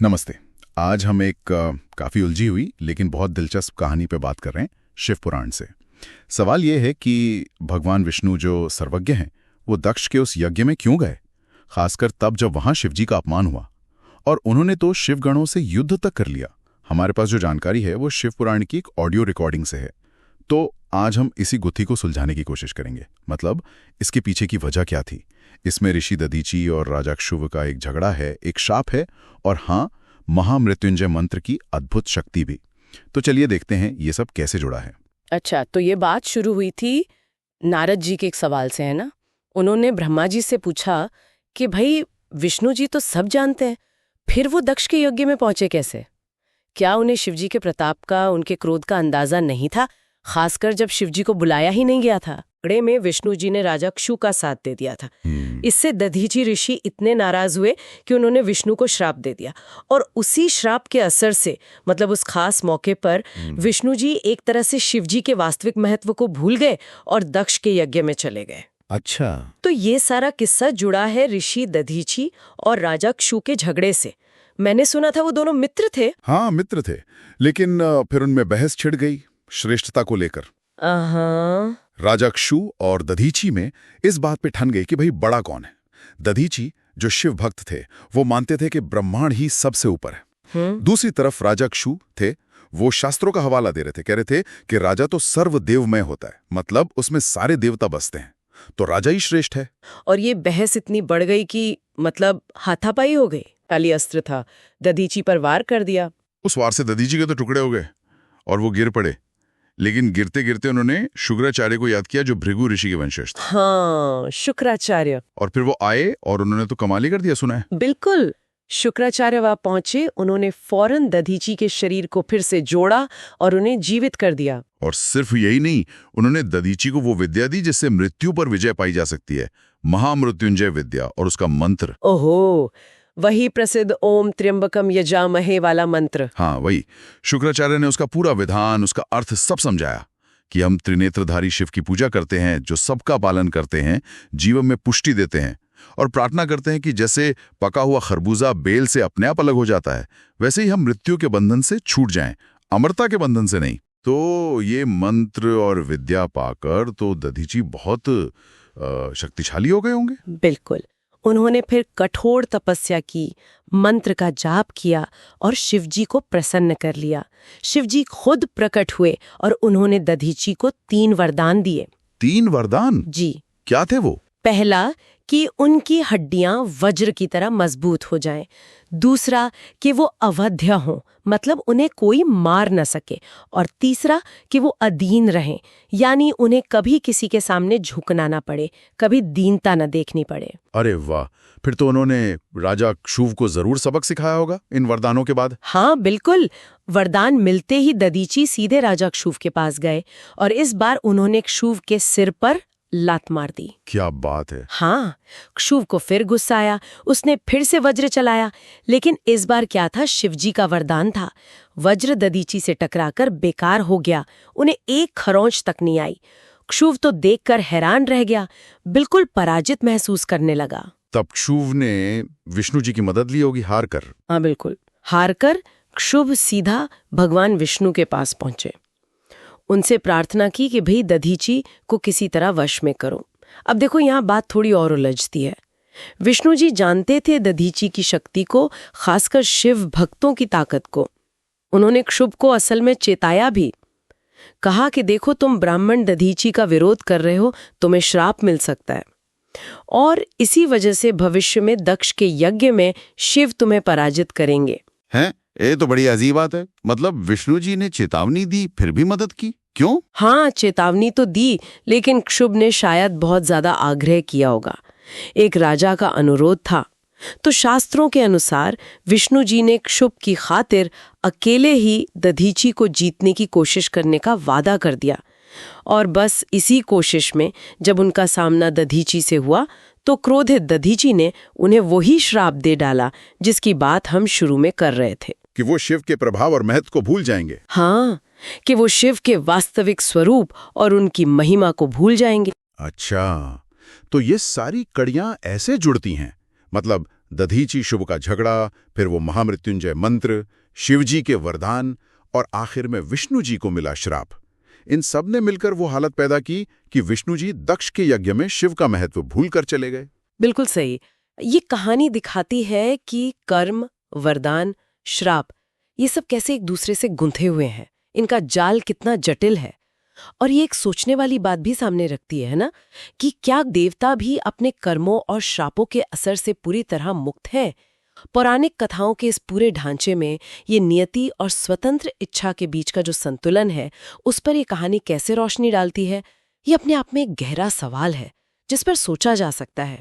नमस्ते। आज हम एक काफ़ी उलझी हुई लेकिन बहुत दिलचस्प कहानी पे बात कर रहे हैं, शिव पुराण से। सवाल ये है कि भगवान विष्णु जो सर्वज्ञ हैं, वो दक्ष के उस यज्ञ में क्यों गए, खासकर तब जब वहाँ शिवजी का अपमान हुआ। और उन्होंने तो शिवगणों से युद्ध तक कर लिया। हमारे पास जो जानकारी है वो शिव पुराण की एक ऑडियो रिकॉर्डिंग से है। तो आज हम इसी गुत्थी को सुलझाने की कोशिश करेंगे। मतलब इसके पीछे की वजह क्या थी। इसमें ऋषि दधीची और राजा क्षुभ का एक झगड़ा है, एक शाप है, और हाँ, महामृत्युंजय मंत्र की अद्भुत शक्ति भी। तो चलिए देखते हैं ये सब कैसे जुड़ा है। अच्छा, तो ये बात शुरू हुई थी नारद जी के एक सवाल से, है ना। उन्होंने ब्रह्मा जी से पूछा कि भाई विष्णु जी तो सब जानते हैं, फिर वो दक्ष के यज्ञ में पहुंचे कैसे। क्या उन्हें शिवजी के प्रताप का, उनके क्रोध का अंदाजा नहीं था, खासकर जब शिवजी को बुलाया ही नहीं गया था। झगड़े में विष्णु जी ने राजा क्षु का साथ दे दिया था। इससे दधीची ऋषि इतने नाराज हुए कि उन्होंने विष्णु को श्राप दे दिया। और उसी श्राप के असर से, मतलब उस खास मौके पर विष्णु जी एक तरह से शिवजी के वास्तविक महत्व को भूल गए और दक्ष के यज्ञ में चले गए। अच्छा, तो ये सारा किस्सा जुड़ा है ऋषि दधीची और राजा क्षु के झगड़े से। मैंने सुना था वो दोनों मित्र थे। हाँ, मित्र थे, लेकिन फिर उनमें बहस छिड़ गई श्रेष्ठता को लेकर। राजा क्षु और दधीची में इस बात पे ठन गए कि भाई बड़ा कौन है। दधीची जो शिव भक्त थे, वो मानते थे कि ब्रह्मांड ही सबसे ऊपर है। दूसरी तरफ राजा क्षु थे, वो शास्त्रों का हवाला दे रहे थे, कह रहे थे कि राजा तो सर्वदेवमय होता है, मतलब उसमें सारे देवता बसते हैं, तो राजा ही श्रेष्ठ है। और ये बहस इतनी बढ़ गई कि मतलब हाथापाई हो गई। काली अस्त्र था, दधीची पर वार कर दिया। उस वार से दधीची के तो टुकड़े हो गए और वो गिर पड़े। लेकिन गिरते गिरते उन्होंने शुक्राचार्य को याद किया, जो भृगु ऋषि के वंशज थे। हाँ, शुक्राचार्य। और फिर वो आए और उन्होंने तो कमाल ही कर दिया, सुना है। बिल्कुल, शुक्राचार्य वहां पहुंचे, उन्होंने फौरन दधीची के शरीर को फिर से जोड़ा और उन्हें जीवित कर दिया। और सिर्फ यही नहीं, उन्होंने दधीची को वो विद्या दी जिससे मृत्यु पर विजय पाई जा सकती है, महामृत्युंजय विद्या, और उसका मंत्र। ओहो, वही प्रसिद्ध ओम त्र्यंबकम यजामहे वाला मंत्र। हाँ, वही। शुक्राचार्य ने उसका पूरा विधान, उसका अर्थ सब समझाया कि हम त्रिनेत्रधारी शिव की पूजा करते हैं, जो सबका पालन करते हैं, जीवन में पुष्टि देते हैं, और प्रार्थना करते हैं कि जैसे पका हुआ खरबूजा बेल से अपने आप अलग हो जाता है, वैसे ही हम मृत्यु के बंधन से छूट जाएं, अमरता के बंधन से नहीं। तो ये मंत्र और विद्या पाकर तो दधीची बहुत शक्तिशाली हो गए होंगे। बिल्कुल। उन्होंने फिर कठोर तपस्या की, मंत्र का जाप किया और शिवजी को प्रसन्न कर लिया। शिवजी खुद प्रकट हुए और उन्होंने दधीची को 3 वरदान दिए। 3 वरदान? जी। क्या थे वो? पहला कि उनकी हड्डियां वज्र की तरह मजबूत हो जाएं। दूसरा कि वो अवध्य हों, मतलब उन्हें कोई मार न सके। और तीसरा कि वो अधीन रहें, यानी उन्हें कभी किसी के सामने झुकना ना पड़े, कभी दीनता न देखनी पड़े। अरे वाह, फिर तो उन्होंने राजा क्षुभ को जरूर सबक सिखाया होगा इन वरदानों के बाद। हाँ बिल्कुल, वरदान मिलते ही दधीची सीधे राजा क्षुभ के पास गए और इस बार उन्होंने क्षुभ के सिर पर लात मार दी। क्या बात है। हाँ, क्षुभ को फिर गुस्सा आया, उसने फिर से वज्र चलाया, लेकिन इस बार क्या था, शिवजी का वरदान था। वज्र दधीची से टकराकर बेकार हो गया, उन्हें एक खरोंच तक नहीं आई। क्षुभ तो देखकर हैरान रह गया, बिल्कुल पराजित महसूस करने लगा। तब क्षुभ ने विष्णु जी की मदद ली होगी हार कर। हाँ बिल्कुल, हार कर क्षुभ सीधा भगवान विष्णु के पास पहुंचे। उनसे प्रार्थना की कि भाई दधीची को किसी तरह वश में करो। अब देखो, यहाँ बात थोड़ी और उलझती है। विष्णु जी जानते थे दधीची की शक्ति को, खासकर शिव भक्तों की ताकत को। उन्होंने क्षुभ को असल में चेताया भी, कहा कि देखो तुम ब्राह्मण दधीची का विरोध कर रहे हो, तुम्हें श्राप मिल सकता है, और इसी वजह से भविष्य में दक्ष के यज्ञ में शिव तुम्हें पराजित करेंगे। हैं? ये तो बड़ी अजीब बात है। मतलब विष्णु जी ने चेतावनी दी फिर भी मदद की, क्यों? हाँ, चेतावनी तो दी, लेकिन क्षुभ ने शायद बहुत ज्यादा आग्रह किया होगा। एक राजा का अनुरोध था, तो शास्त्रों के अनुसार विष्णु जी ने क्षुभ की खातिर अकेले ही दधीची को जीतने की कोशिश करने का वादा कर दिया। और बस इसी कोशिश में जब उनका सामना दधीची से हुआ, तो क्रोधित दधीची ने उन्हें वही श्राप दे डाला जिसकी बात हम शुरू में कर रहे थे, कि वो शिव के प्रभाव और महत्व को भूल जाएंगे। हाँ, कि वो शिव के वास्तविक स्वरूप और उनकी महिमा को भूल जाएंगे। अच्छा, तो ये सारी कड़ियां ऐसे जुड़ती हैं। मतलब दधीची शुभ का झगड़ा, फिर वो महामृत्युंजय मंत्र, शिवजी के वरदान और आखिर में विष्णु जी को मिला श्राप। इन सब ने मिलकर वो हालत पैदा की कि विष्णु जी दक्ष के यज्ञ में शिव का महत्व भूल कर चले गए। बिल्कुल सही। ये कहानी दिखाती है कि कर्म, वरदान, श्राप ये सब कैसे एक दूसरे से गुंथे हुए हैं, इनका जाल कितना जटिल है। और ये एक सोचने वाली बात भी सामने रखती है ना, कि क्या देवता भी अपने कर्मों और श्रापों के असर से पूरी तरह मुक्त हैं? पौराणिक कथाओं के इस पूरे ढांचे में ये नियति और स्वतंत्र इच्छा के बीच का जो संतुलन है, उस पर ये कहानी कैसे रोशनी डालती है, ये अपने आप में एक गहरा सवाल है जिस पर सोचा जा सकता है।